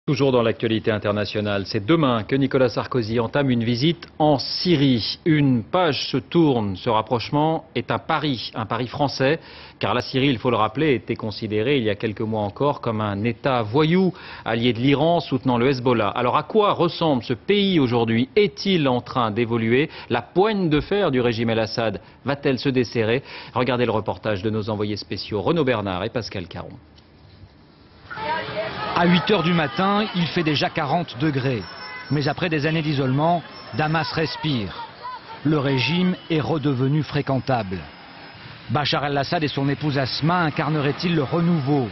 Toujours dans l'actualité internationale, c'est demain que Nicolas Sarkozy entame une visite en Syrie. Une page se tourne, ce rapprochement est un pari français, car la Syrie, il faut le rappeler, était considérée il y a quelques mois encore comme un État voyou, allié de l'Iran, soutenant le Hezbollah. Alors à quoi ressemble ce pays aujourd'hui? Est-il en train d'évoluer? La poigne de fer du régime El-Assad va-t-elle se desserrer? Regardez le reportage de nos envoyés spéciaux Renaud Bernard et Pascal Caron. À 8 h du matin, il fait déjà 40 degrés. Mais après des années d'isolement, Damas respire. Le régime est redevenu fréquentable. Bachar el-Assad et son épouse Asma incarneraient-ils le renouveau?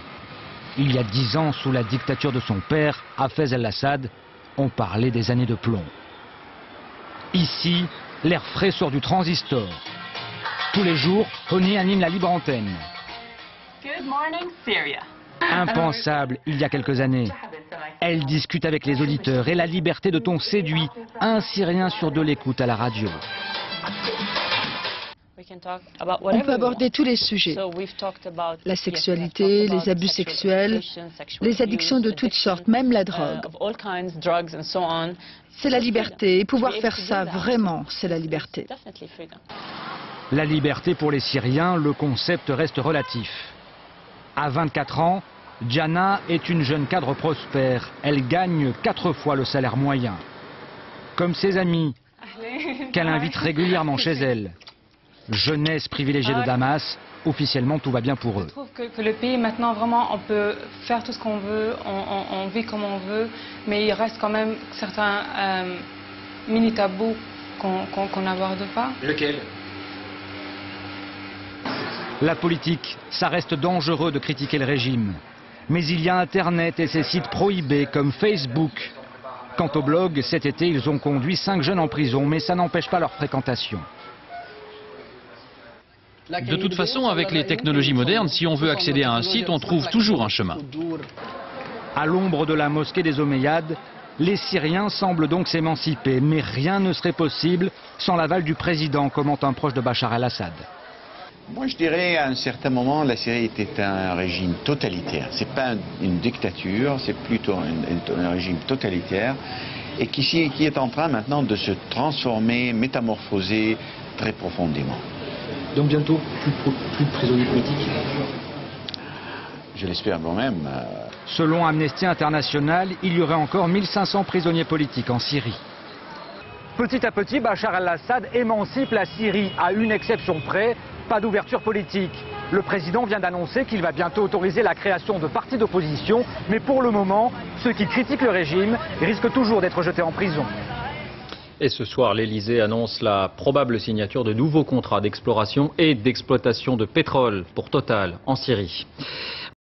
Il y a 10 ans, sous la dictature de son père, Hafez el-Assad, on parlait des années de plomb. Ici, l'air frais sort du transistor. Tous les jours, Honi anime la libre antenne. Good morning, Syria. Impensable il y a quelques années. Elle discute avec les auditeurs et la liberté de ton séduit. Un Syrien sur deux l'écoute à la radio. On peut aborder tous les sujets. La sexualité, les abus sexuels, les addictions de toutes sortes, même la drogue. C'est la liberté. Et pouvoir faire ça, vraiment, c'est la liberté. La liberté pour les Syriens, le concept reste relatif. À 24 ans, Diana est une jeune cadre prospère. Elle gagne 4 fois le salaire moyen. Comme ses amis, qu'elle invite régulièrement chez elle. Jeunesse privilégiée de Damas, officiellement tout va bien pour eux. Je trouve que le pays, maintenant, vraiment, on peut faire tout ce qu'on veut, on vit comme on veut, mais il reste quand même certains mini-tabous qu'on n'aborde pas. Lequel ? La politique, ça reste dangereux de critiquer le régime. Mais il y a Internet et ses sites prohibés comme Facebook. Quant au blog, cet été, ils ont conduit 5 jeunes en prison, mais ça n'empêche pas leur fréquentation. De toute façon, avec les technologies modernes, si on veut accéder à un site, on trouve toujours un chemin. À l'ombre de la mosquée des Omeyyades, les Syriens semblent donc s'émanciper, mais rien ne serait possible sans l'aval du président, commente un proche de Bachar el-Assad. Moi, je dirais, à un certain moment, la Syrie était un régime totalitaire. C'est pas une dictature, c'est plutôt un régime totalitaire et qui est en train maintenant de se transformer, métamorphoser très profondément. Donc bientôt, plus de prisonniers politiques? Je l'espère moi-même. Selon Amnesty International, il y aurait encore 1500 prisonniers politiques en Syrie. Petit à petit, Bachar el-Assad émancipe la Syrie, à une exception près, pas d'ouverture politique. Le président vient d'annoncer qu'il va bientôt autoriser la création de partis d'opposition, mais pour le moment, ceux qui critiquent le régime risquent toujours d'être jetés en prison. Et ce soir, l'Elysée annonce la probable signature de nouveaux contrats d'exploration et d'exploitation de pétrole pour Total en Syrie.